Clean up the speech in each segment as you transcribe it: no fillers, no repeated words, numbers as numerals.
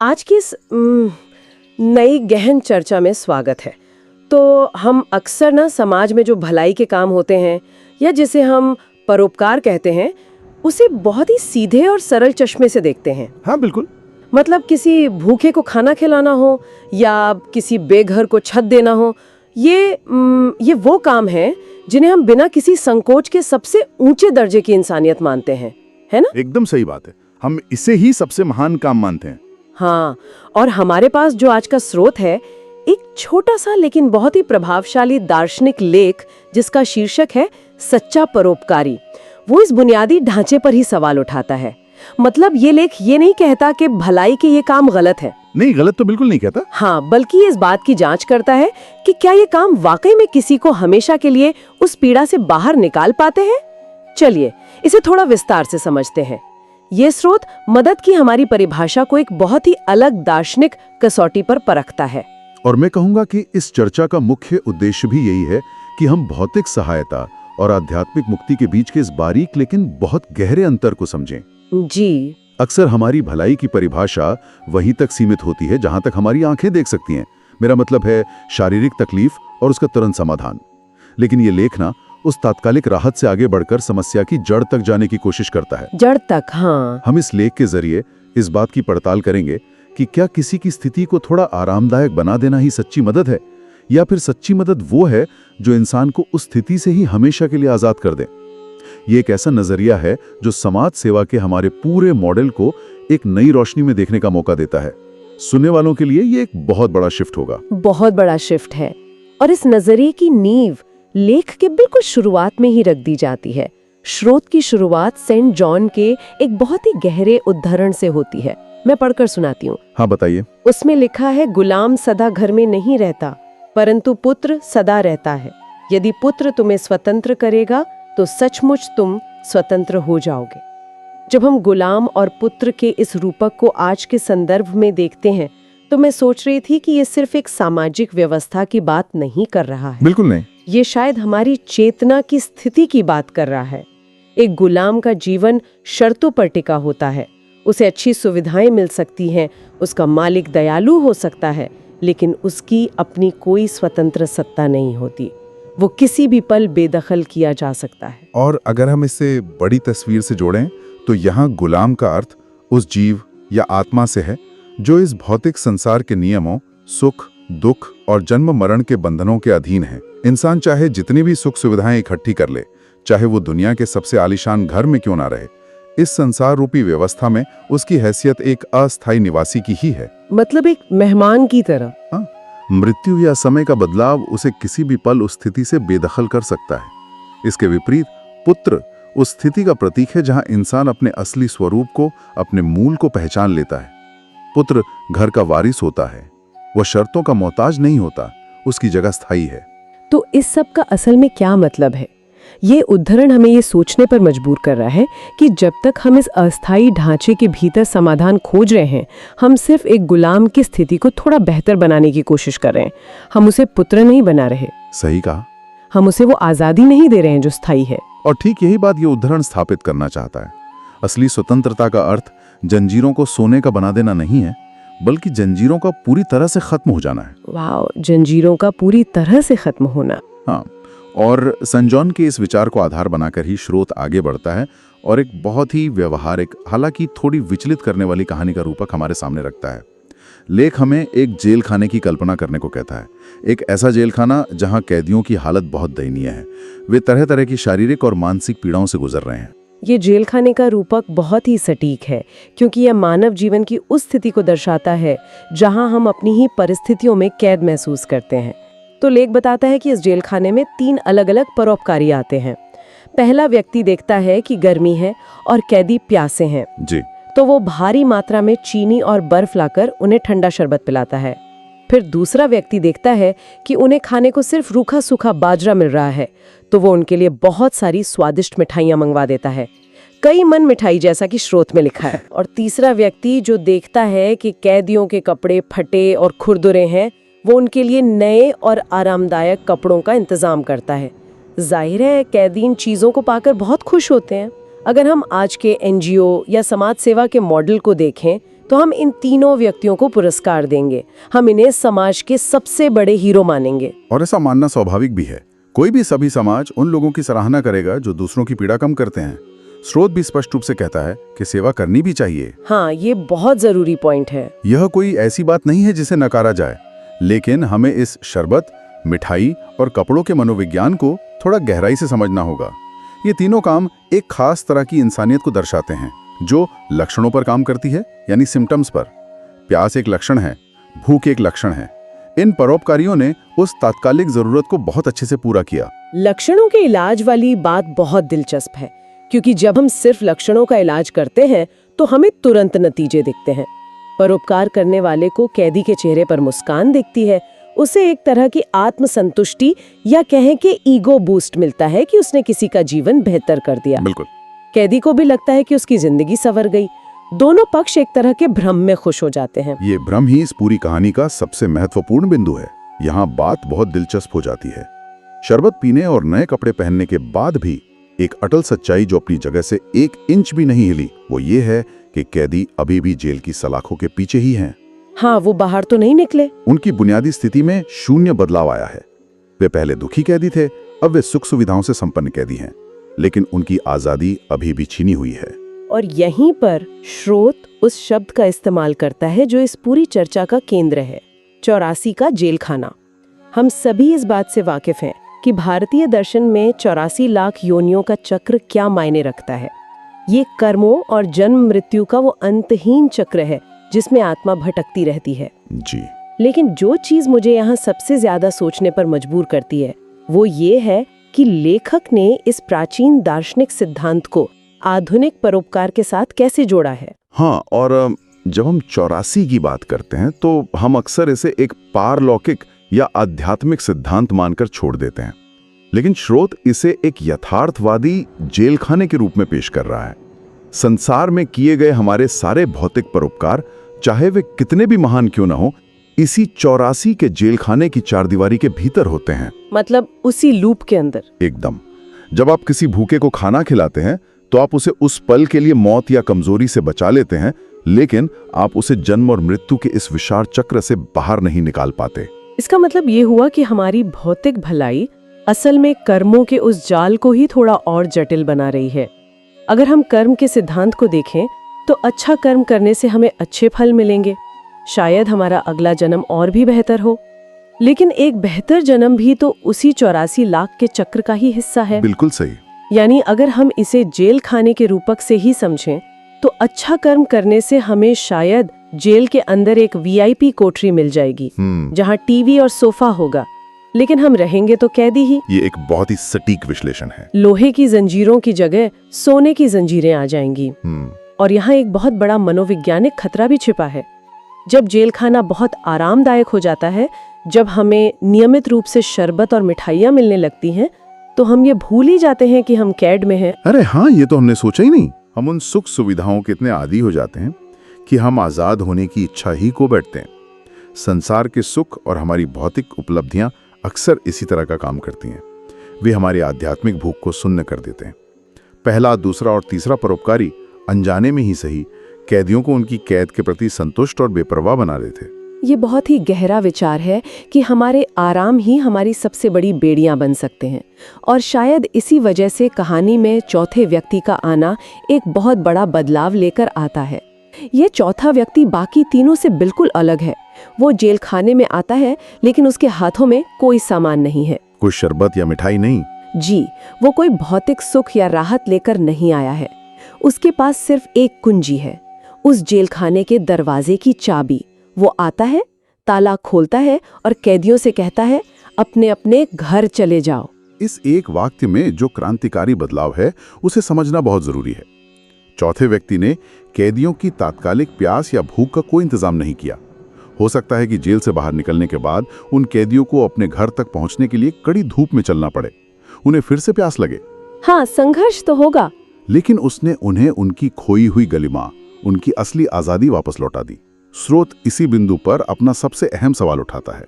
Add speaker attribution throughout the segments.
Speaker 1: आज की इस नई गहन चर्चा में स्वागत है। तो हम अक्सर ना समाज में जो भलाई के काम होते हैं या जिसे हम परोपकार कहते हैं, उसे बहुत ही सीधे और सरल चश्मे से देखते हैं।
Speaker 2: हाँ बिल्कुल।
Speaker 1: मतलब किसी भूखे को खाना खिलाना हो या किसी बेघर को छत देना हो, ये वो काम है जिन्हें हम बिना किसी संकोच के सबसे ऊंचे दर्जे की इंसानियत मानते हैं, है ना?
Speaker 2: एकदम सही बात है। हम इसे ही सबसे महान काम मानते हैं।
Speaker 1: हाँ, और हमारे पास जो आज का स्रोत है, एक छोटा सा लेकिन बहुत ही प्रभावशाली दार्शनिक लेख जिसका शीर्षक है सच्चा परोपकारी, वो इस बुनियादी ढांचे पर ही सवाल उठाता है। मतलब ये लेख ये नहीं कहता कि भलाई के ये काम गलत है।
Speaker 2: नहीं, गलत तो बिल्कुल नहीं कहता।
Speaker 1: हाँ, बल्कि ये इस बात की जांच करता है कि क्या ये काम वाकई में किसी को हमेशा के लिए उस पीड़ा से बाहर निकाल पाते हैं। चलिए इसे थोड़ा विस्तार से समझते हैं। ये स्रोत मदद की हमारी परिभाषा को एक बहुत ही अलग दार्शनिक कसौटी पर परखता है।
Speaker 2: और मैं कहूंगा कि इस चर्चा का मुख्य उद्देश्य भी यही है कि हम भौतिक सहायता और आध्यात्मिक मुक्ति के बीच के इस बारीक लेकिन बहुत गहरे अंतर को समझें।
Speaker 1: जी,
Speaker 2: अक्सर हमारी भलाई की परिभाषा वहीं तक सीमित होती है जहां तक हमारी आंखें देख सकती हैं। मेरा मतलब है शारीरिक तकलीफ और उसका तुरंत समाधान। लेकिन ये लेख ना उस तात्कालिक राहत से आगे बढ़कर समस्या की जड़ तक जाने की कोशिश करता है।
Speaker 1: जड़ तक, हाँ।
Speaker 2: हम इस लेख के जरिए इस बात की पड़ताल करेंगे कि क्या किसी की स्थिति को थोड़ा आरामदायक बना देना ही सच्ची मदद है, या फिर सच्ची मदद वो है जो इंसान को उस स्थिति से ही हमेशा के लिए आजाद कर दे। ये एक ऐसा नजरिया है जो समाज सेवा के हमारे पूरे मॉडल को एक नई रोशनी में देखने का मौका देता है। सुनने वालों के लिए ये एक बहुत बड़ा शिफ्ट होगा।
Speaker 1: बहुत बड़ा शिफ्ट है। और इस नजरिए की नींव लेख के बिल्कुल शुरुआत में ही रख दी जाती है। स्रोत की शुरुआत सेंट जॉन के एक बहुत ही गहरे उद्धरण से होती है। मैं पढ़कर सुनाती हूँ।
Speaker 2: हाँ बताइए।
Speaker 1: उसमें लिखा है, गुलाम सदा घर में नहीं रहता, परंतु पुत्र सदा रहता है। यदि पुत्र तुम्हें स्वतंत्र करेगा तो सचमुच तुम स्वतंत्र हो जाओगे। जब हम गुलाम और पुत्र के इस रूपक को आज के संदर्भ में देखते हैं तो मैं सोच रही थी कि ये सिर्फ एक सामाजिक व्यवस्था की बात नहीं कर रहा है।
Speaker 2: बिल्कुल नहीं।
Speaker 1: ये शायद हमारी चेतना की स्थिति की बात कर रहा है। एक गुलाम का जीवन शर्तों पर टिका होता है। उसे अच्छी सुविधाएं मिल सकती हैं, उसका मालिक दयालु हो सकता है, लेकिन उसकी अपनी कोई स्वतंत्र सत्ता नहीं होती। वो किसी भी पल बेदखल किया जा सकता है।
Speaker 3: और अगर हम इसे बड़ी तस्वीर से जोड़ें तो यहाँ गुलाम का अर्थ उस जीव या आत्मा से है जो इस भौतिक संसार के नियमों, सुख, दुख और जन्म मरण के बंधनों के अधीन है। इंसान चाहे जितनी भी सुख सुविधाएं इकट्ठी कर ले, चाहे वो दुनिया के सबसे आलीशान घर में क्यों ना रहे, इस संसार रूपी व्यवस्था में उसकी हैसियत एक अस्थायी निवासी की ही है।
Speaker 1: मतलब एक मेहमान की तरह।
Speaker 3: हाँ, मृत्यु या समय का बदलाव उसे किसी भी पल उस स्थिति से बेदखल कर सकता है। इसके विपरीत पुत्र उस स्थिति का प्रतीक है जहां इंसान अपने असली स्वरूप को, अपने मूल को पहचान लेता है। पुत्र घर का वारिस होता है, वह शर्तों का मोहताज नहीं होता, उसकी जगह स्थायी है।
Speaker 1: तो इस सब का असल में क्या मतलब है? ये उद्धरण हमें ये सोचने पर मजबूर कर रहा है कि जब तक हम इस अस्थायी ढांचे के भीतर समाधान खोज रहे हैं, हम सिर्फ एक गुलाम की स्थिति को थोड़ा बेहतर बनाने की कोशिश कर रहे हैं। हम उसे पुत्र नहीं बना रहे।
Speaker 3: सही कहा।
Speaker 1: हम उसे वो आजादी नहीं दे रहे हैं जो स्थायी है।
Speaker 3: और ठीक यही बात ये उद्धरण स्थापित करना चाहता है। असली स्वतंत्रता का अर्थ जंजीरों को सोने का बना देना नहीं है, बल्कि जंजीरों का पूरी तरह से खत्म हो जाना है।
Speaker 1: वाह, जंजीरों का पूरी तरह से खत्म होना।
Speaker 3: हाँ, और सेंट जॉन के इस विचार को आधार बनाकर ही स्रोत आगे बढ़ता है और एक बहुत ही व्यवहारिक, हालांकि थोड़ी विचलित करने वाली कहानी का रूपक हमारे सामने रखता है। लेख हमें एक जेल खाने की कल्पना करने को कहता है। एक ऐसा जेल खाना जहां कैदियों की हालत बहुत दयनीय है। वे तरह तरह की शारीरिक और मानसिक पीड़ाओं से गुजर रहे हैं।
Speaker 1: ये जेल खाने का रूपक बहुत ही सटीक है, क्योंकि यह मानव जीवन की उस स्थिति को दर्शाता है जहां हम अपनी ही परिस्थितियों में कैद महसूस करते हैं। तो लेख बताता है कि इस जेल खाने में 3 अलग अलग परोपकारी आते हैं। पहला व्यक्ति देखता है कि गर्मी है और कैदी प्यासे हैं,
Speaker 3: जी,
Speaker 1: तो वो भारी मात्रा में चीनी और बर्फ लाकर उन्हें ठंडा शरबत पिलाता है। फिर दूसरा व्यक्ति देखता है कि उन्हें खाने को सिर्फ रूखा सूखा बाजरा मिल रहा है, तो वो उनके लिए बहुत सारी स्वादिष्ट मिठाइयाँ मंगवा देता है, कई मन मिठाई जैसा कि स्रोत में लिखा है। और तीसरा व्यक्ति जो देखता है कि कैदियों के कपड़े फटे और खुरदुरे हैं, वो उनके लिए नए और आरामदायक कपड़ों का इंतजाम करता है। जाहिर है कैदी इन चीज़ों को पाकर बहुत खुश होते हैं। अगर हम आज के एनजीओ या समाज सेवा के मॉडल को देखें, तो हम इन तीनों व्यक्तियों को पुरस्कार देंगे। हम इन्हें समाज के सबसे बड़े हीरो मानेंगे।
Speaker 2: और ऐसा मानना स्वाभाविक भी है। कोई भी सभी समाज उन लोगों की सराहना करेगा जो दूसरों की पीड़ा कम करते हैं। स्रोत भी स्पष्ट रूप से कहता है कि सेवा करनी भी चाहिए।
Speaker 1: हाँ, ये बहुत जरूरी पॉइंट है।
Speaker 2: यह कोई ऐसी बात नहीं है जिसे नकारा जाए, लेकिन हमें इस शरबत, मिठाई और कपड़ों के मनोविज्ञान को थोड़ा गहराई से समझना होगा। ये तीनों काम एक खास तरह की इंसानियत को दर्शाते हैं जो लक्षणों पर काम करती है, यानी सिम्टम्स पर। प्यास एक लक्षण है, भूख एक लक्षण है। इन परोपकारियों ने उस तात्कालिक जरूरत को बहुत अच्छे से पूरा किया।
Speaker 1: लक्षणों के इलाज वाली बात बहुत दिलचस्प है, क्योंकि जब हम सिर्फ लक्षणों का इलाज करते हैं तो हमें तुरंत नतीजे दिखते हैं। परोपकार करने वाले को कैदी के चेहरे पर मुस्कान दिखती है, उसे एक तरह की आत्मसंतुष्टि या कहें कि ईगो बूस्ट मिलता है कि उसने किसी का जीवन बेहतर कर दिया।
Speaker 2: बिल्कुल।
Speaker 1: कैदी को भी लगता है कि उसकी जिंदगी संवर गई। दोनों पक्ष एक तरह के भ्रम में खुश हो जाते हैं।
Speaker 2: ये भ्रम ही इस पूरी कहानी का सबसे महत्वपूर्ण बिंदु है। यहाँ बात बहुत दिलचस्प हो जाती है। शरबत पीने और नए कपड़े पहनने के बाद भी एक अटल सच्चाई जो अपनी जगह से 1 इंच भी नहीं हिली, वो ये है कि कैदी अभी भी जेल की सलाखों के पीछे ही हैं।
Speaker 1: हाँ, वो बाहर तो नहीं निकले।
Speaker 2: उनकी बुनियादी स्थिति में शून्य बदलाव आया है। वे पहले दुखी कैदी थे, अब वे सुख सुविधाओं से संपन्न कैदी हैं, लेकिन उनकी आजादी अभी भी छीनी हुई है।
Speaker 1: और यहीं पर स्रोत उस शब्द का इस्तेमाल करता है जो इस पूरी चर्चा का केंद्र है, 84 का जेल खाना। हम सभी इस बात से वाकिफ हैं कि भारतीय दर्शन में 84 लाख योनियों का चक्र क्या मायने रखता है। ये कर्मों और जन्म मृत्यु का वो अंतहीन चक्र है जिसमें आत्मा भटकती रहती है।
Speaker 2: जी।
Speaker 1: लेकिन जो चीज मुझे यहाँ सबसे ज्यादा सोचने पर मजबूर करती है वो ये है कि लेखक ने इस प्राचीन दार्शनिक सिद्धांत को आधुनिक परोपकार के साथ कैसे जोड़ा है।
Speaker 2: हाँ, और जब हम 84 की बात करते हैं तो हम अक्सर इसे एक पारलौकिक या आध्यात्मिक सिद्धांत मानकर छोड़ देते हैं, लेकिन स्रोत इसे एक यथार्थवादी जेल खाने के रूप में पेश कर रहा है। संसार में किए गए हमारे सारे भौतिक परोपकार, चाहे वे कितने भी महान क्यों ना हो, इसी 84 के जेल खाने की चारदीवारी के भीतर होते हैं।
Speaker 1: मतलब उसी लूप के अंदर।
Speaker 2: एकदम। जब आप किसी भूखे को खाना खिलाते हैं तो आप उसे उस पल के लिए मौत या कमजोरी से बचा लेते हैं, लेकिन आप उसे जन्म और मृत्यु के इस विशाल चक्र से बाहर नहीं निकाल पाते।
Speaker 1: इसका मतलब ये हुआ कि हमारी भौतिक भलाई असल में कर्मों के उस जाल को ही थोड़ा और जटिल बना रही है। अगर हम कर्म के सिद्धांत को देखें तो अच्छा कर्म करने से हमें अच्छे फल मिलेंगे, शायद हमारा अगला जन्म और भी बेहतर हो। लेकिन एक बेहतर जन्म भी तो उसी 84 लाख के चक्र का ही हिस्सा है।
Speaker 2: बिल्कुल सही।
Speaker 1: यानी अगर हम इसे जेल खाने के रूपक से ही समझें तो अच्छा कर्म करने से हमें शायद जेल के अंदर एक VIP कोठरी मिल जाएगी जहां टीवी और सोफा होगा, लेकिन हम रहेंगे तो कैदी ही।
Speaker 2: ये एक बहुत ही सटीक विश्लेषण है।
Speaker 1: लोहे की जंजीरों की जगह सोने की जंजीरें आ जाएंगी। और यहाँ एक बहुत बड़ा मनोवैज्ञानिक खतरा भी छिपा है। जब जेल खाना बहुत आरामदायक हो जाता है, जब हमें नियमित रूप से शरबत और मिठाइयाँ मिलने लगती हैं, तो हम ये भूल ही जाते हैं कि हम कैद में हैं।
Speaker 2: अरे हाँ, ये तो हमने सोचा ही नहीं। हम उन सुख सुविधाओं के इतने आदी हो जाते हैं कि हम आजाद होने की इच्छा ही खो बैठते हैं। संसार के सुख और हमारी भौतिक उपलब्धियां अक्सर इसी तरह का काम करती हैं। वे हमारी आध्यात्मिक भूख को सुन्न कर देते हैं। पहला, दूसरा और तीसरा परोपकारी अनजाने में ही सही कैदियों को उनकी कैद के प्रति संतुष्ट और बेपरवाह बना रहे थे।
Speaker 1: ये बहुत ही गहरा विचार है कि हमारे आराम ही हमारी सबसे बड़ी बेड़ियां बन सकते हैं। और शायद इसी वजह से कहानी में चौथे व्यक्ति का आना एक बहुत बड़ा बदलाव लेकर आता है। ये चौथा व्यक्ति बाकी तीनों से बिल्कुल अलग है। वो जेल खाने में आता है, लेकिन उसके हाथों में कोई सामान नहीं है,
Speaker 2: कोई शरबत या मिठाई नहीं।
Speaker 1: जी, वो कोई भौतिक सुख या राहत लेकर नहीं आया है। उसके पास सिर्फ एक कुंजी है, उस जेल खाने के दरवाजे की चाबी। वो आता है, ताला खोलता है और कैदियों से कहता है, अपने अपने घर चले जाओ।
Speaker 2: इस एक वाक्य में जो क्रांतिकारी बदलाव है उसे समझना बहुत जरूरी है। चौथे व्यक्ति ने कैदियों की तात्कालिक प्यास या भूख का कोई इंतजाम नहीं किया। हो सकता है कि जेल से बाहर निकलने के बाद उन कैदियों को अपने घर तक पहुंचने के लिए कड़ी धूप में चलना पड़े, उन्हें फिर से प्यास लगे।
Speaker 1: हाँ, संघर्ष तो होगा,
Speaker 2: लेकिन उसने उन्हें उनकी खोई हुई गलिमा, उनकी असली आजादी वापस लौटा दी। स्रोत इसी बिंदु पर अपना सबसे अहम सवाल उठाता है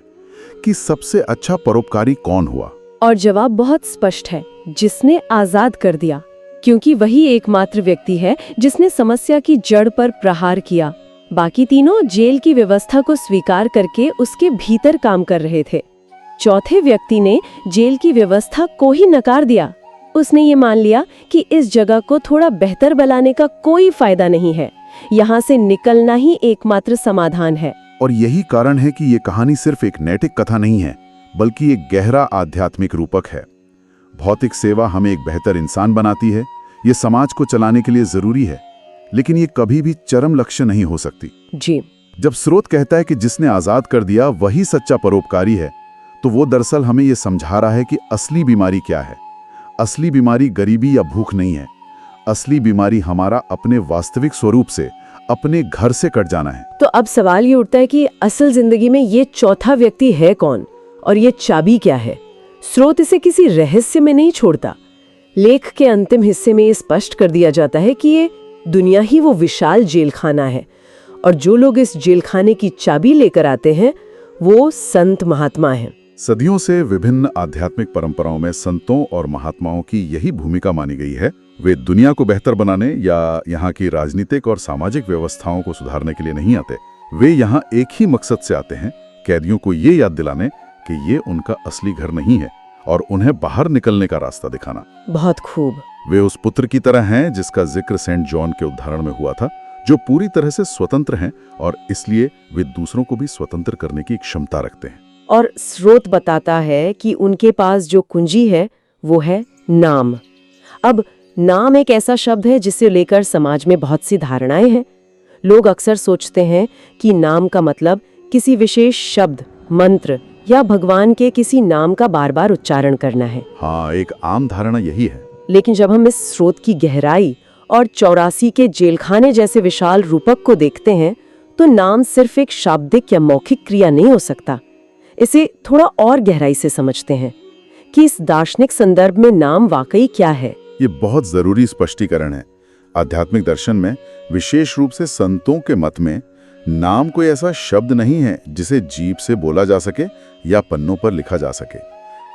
Speaker 2: कि सबसे अच्छा परोपकारी कौन हुआ?
Speaker 1: और जवाब बहुत स्पष्ट है, जिसने आजाद कर दिया, क्योंकि वही एकमात्र व्यक्ति है जिसने समस्या की जड़ पर प्रहार किया। बाकी तीनों जेल की व्यवस्था को स्वीकार करके उसके भीतर काम कर रहे थे। चौथे व्यक्ति ने जेल की व्यवस्था को ही नकार दिया। उसने ये मान लिया कि इस जगह को थोड़ा बेहतर बनाने का कोई फायदा नहीं है, यहाँ से निकलना ही एकमात्र समाधान है।
Speaker 2: और यही कारण है कि ये कहानी सिर्फ एक नैतिक कथा नहीं है, बल्कि एक गहरा आध्यात्मिक रूपक है। भौतिक सेवा हमें एक बेहतर इंसान बनाती है, ये समाज को चलाने के लिए जरूरी है, लेकिन ये कभी भी चरम लक्ष्य नहीं हो सकती।
Speaker 1: जी।
Speaker 2: जब स्रोत कहता है कि जिसने आजाद कर दिया वही सच्चा परोपकारी है, तो वो दरअसल हमें ये समझा रहा है कि असली बीमारी क्या है। असली बीमारी गरीबी या भूख नहीं है। असली बीमारी हमारा अपने वास्तविक स्वरूप से, अपने घर से कट जाना है।
Speaker 1: तो अब सवाल ये उठता है कि असल जिंदगी में ये चौथा व्यक्ति है कौन और ये चाबी क्या है? स्रोत इसे किसी रहस्य में नहीं छोड़ता। लेख के अंतिम हिस्से में ये स्पष्ट कर दिया जाता है कि ये दुनिया ही वो विशाल जेलखाना है और जो लोग इस जेलखाने की चाबी लेकर आते हैं वो संत महात्मा हैं।
Speaker 2: सदियों से विभिन्न आध्यात्मिक परंपराओं में संतों और महात्माओं की यही भूमिका मानी गई है। वे दुनिया को बेहतर बनाने या यहाँ की राजनीतिक और सामाजिक व्यवस्थाओं को सुधारने के लिए नहीं आते। वे यहाँ एक ही मकसद से आते हैं, कैदियों को ये याद दिलाने कि ये उनका असली घर नहीं है और उन्हें बाहर निकलने का रास्ता दिखाना।
Speaker 1: बहुत खूब।
Speaker 2: वे उस पुत्र की तरह हैं जिसका जिक्र सेंट जॉन के उदाहरण में हुआ था, जो पूरी तरह से स्वतंत्र हैं और इसलिए वे दूसरों को भी स्वतंत्र करने की क्षमता रखते हैं।
Speaker 1: और स्रोत बताता है कि उनके पास जो कुंजी है वो है नाम। अब नाम एक ऐसा शब्द है जिसे लेकर समाज में बहुत सी धारणाएं हैं। लोग अक्सर सोचते हैं कि नाम का मतलब किसी विशेष शब्द, मंत्र या भगवान के किसी नाम का बार बार उच्चारण करना है।
Speaker 2: हाँ, एक आम धारणा यही है।
Speaker 1: लेकिन जब हम इस स्रोत की गहराई और 84 के जेलखाने जैसे विशाल रूपक को देखते हैं तो नाम सिर्फ एक शाब्दिक या मौखिक क्रिया नहीं हो सकता। इसे थोड़ा और गहराई से समझते हैं कि इस दार्शनिक संदर्भ में नाम वाकई क्या है।
Speaker 2: ये बहुत जरूरी स्पष्टीकरण है। आध्यात्मिक दर्शन में, विशेष रूप से संतों के मत में, नाम कोई ऐसा शब्द नहीं है जिसे जीभ से बोला जा सके या पन्नों पर लिखा जा सके।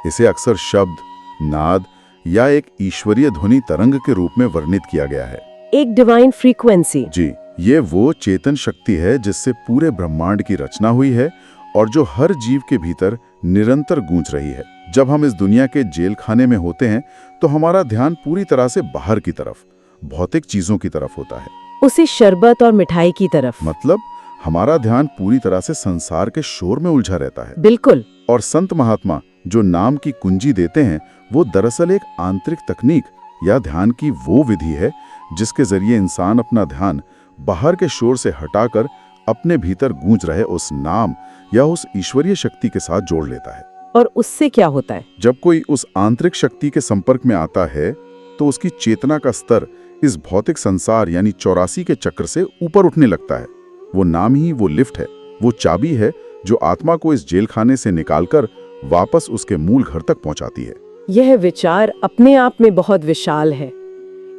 Speaker 2: इसे अक्सर शब्द, नाद या एक ईश्वरीय ध्वनि तरंग के रूप में वर्णित किया गया है।
Speaker 1: एक डिवाइन फ्रीक्वेंसी।
Speaker 2: जी, ये वो चेतन शक्ति है जिससे पूरे ब्रह्मांड की रचना हुई है और जो हर जीव के भीतर निरंतर गूंज रही है। जब हम इस दुनिया के जेल खाने में होते हैं तो हमारा ध्यान पूरी तरह से बाहर की तरफ, भौतिक चीजों की तरफ होता है,
Speaker 1: उसी शरबत और मिठाई की तरफ।
Speaker 2: मतलब हमारा ध्यान पूरी तरह से संसार के शोर में उलझा रहता है।
Speaker 1: बिल्कुल।
Speaker 2: और संत महात्मा जो नाम की कुंजी देते हैं वो दरअसल एक आंतरिक तकनीक या ध्यान की वो विधि है जिसके जरिए इंसान अपना ध्यान बाहर के शोर से हटाकर अपने भीतर गूंज रहे उस नाम या उस ईश्वरीय शक्ति के साथ जोड़ लेता है।
Speaker 1: और उससे क्या होता है?
Speaker 2: जब कोई उस आंतरिक शक्ति के संपर्क में आता है तो उसकी चेतना का स्तर इस भौतिक संसार यानी 84 के चक्र से ऊपर उठने लगता है। वो नाम ही वो लिफ्ट है, वो चाबी है जो आत्मा को इस जेल खाने से निकालकर वापस उसके मूल घर तक पहुंचाती है।
Speaker 1: यह विचार अपने आप में बहुत विशाल है।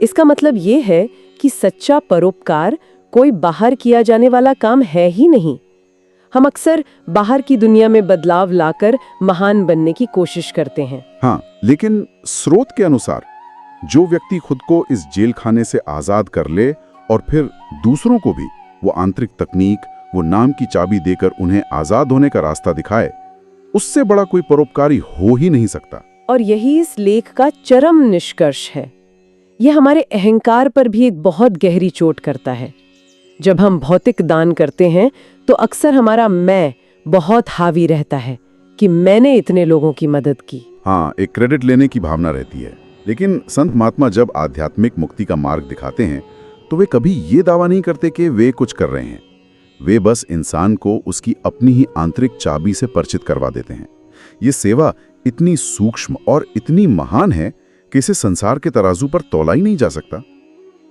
Speaker 1: इसका मतलब ये है कि सच्चा परोपकार कोई बाहर किया जाने वाला काम है ही नहीं। हम अक्सर बाहर की दुनिया में बदलाव लाकर महान बनने की कोशिश करते हैं।
Speaker 2: हाँ, लेकिन स्रोत के अनुसार जो व्यक्ति खुद को इस जेल खाने से आजाद कर ले और फिर दूसरों को भी वो आंतरिक तकनीक, वो नाम की चाबी देकर उन्हें आजाद होने का रास्ता दिखाए, उससे बड़ा कोई परोपकारी हो ही नहीं सकता।
Speaker 1: और यही इस लेख का चरम निष्कर्ष है। यह हमारे अहंकार पर भी एक बहुत गहरी चोट करता है। जब हम भौतिक दान करते हैं तो अक्सर हमारा मैं बहुत हावी रहता है कि मैंने इतने लोगों की मदद की।
Speaker 2: हाँ, एक क्रेडिट लेने की भावना रहती है। लेकिन संत महात्मा जब आध्यात्मिक मुक्ति का मार्ग दिखाते हैं तो वे कभी ये दावा नहीं करते कि वे कुछ कर रहे हैं। वे बस इंसान को उसकी अपनी ही आंतरिक चाबी से परिचित करवा देते हैं। ये सेवा इतनी सूक्ष्म और इतनी महान है कि इसे संसार के तराजू पर तौला ही नहीं जा सकता।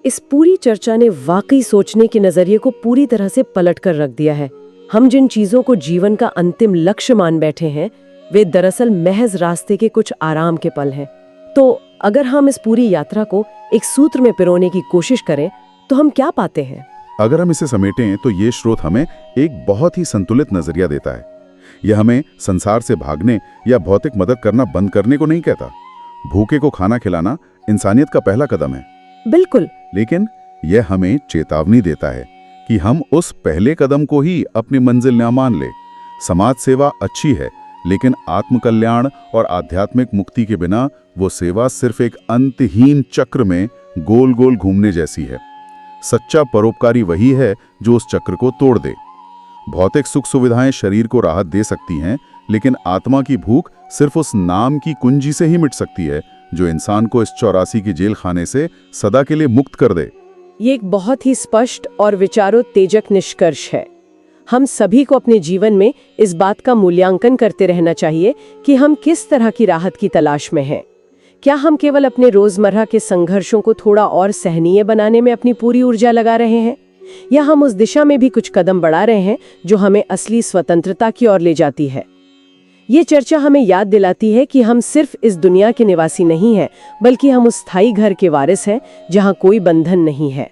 Speaker 1: इस पूरी चर्चा ने वाकई सोचने के नजरिए को पूरी तरह से पलट कर रख दिया है। हम जिन चीजों को जीवन का अंतिम लक्ष्य मान बैठे हैं वे दरअसल महज रास्ते के कुछ आराम के पल हैं। तो अगर हम इस पूरी यात्रा को एक सूत्र में पिरोने की कोशिश करें तो हम क्या पाते हैं?
Speaker 2: अगर हम इसे समेटें तो ये स्रोत हमें एक बहुत ही संतुलित नजरिया देता है। यह हमें संसार से भागने या भौतिक मदद करना बंद करने को नहीं कहता। भूखे को खाना खिलाना इंसानियत का पहला कदम है,
Speaker 1: बिल्कुल।
Speaker 2: लेकिन यह हमें चेतावनी देता है कि हम उस पहले कदम को ही अपनी मंजिल न मान ले। समाज सेवा अच्छी है, लेकिन आत्मकल्याण और आध्यात्मिक मुक्ति के बिना वो सेवा सिर्फ एक अंतहीन चक्र में गोल गोल घूमने जैसी है। सच्चा परोपकारी वही है जो उस चक्र को तोड़ दे। भौतिक सुख सुविधाएं शरीर को राहत दे सकती हैं, लेकिन आत्मा की भूख सिर्फ उस नाम की कुंजी से ही मिट सकती है जो इंसान को इस 84 की जेल खाने से सदा के लिए मुक्त कर दे।
Speaker 1: ये एक बहुत ही स्पष्ट और विचारोत्तेजक निष्कर्ष है। हम सभी को अपने जीवन में इस बात का मूल्यांकन करते रहना चाहिए कि हम किस तरह की राहत की तलाश में हैं। क्या हम केवल अपने रोजमर्रा के संघर्षों को थोड़ा और सहनीय बनाने में अपनी पूरी ऊर्जा लगा रहे हैं, या हम उस दिशा में भी कुछ कदम बढ़ा रहे हैं जो हमें असली स्वतंत्रता की ओर ले जाती है? ये चर्चा हमें याद दिलाती है कि हम सिर्फ इस दुनिया के निवासी नहीं हैं, बल्कि हम उस स्थायी घर के वारिस हैं जहां कोई बंधन नहीं है।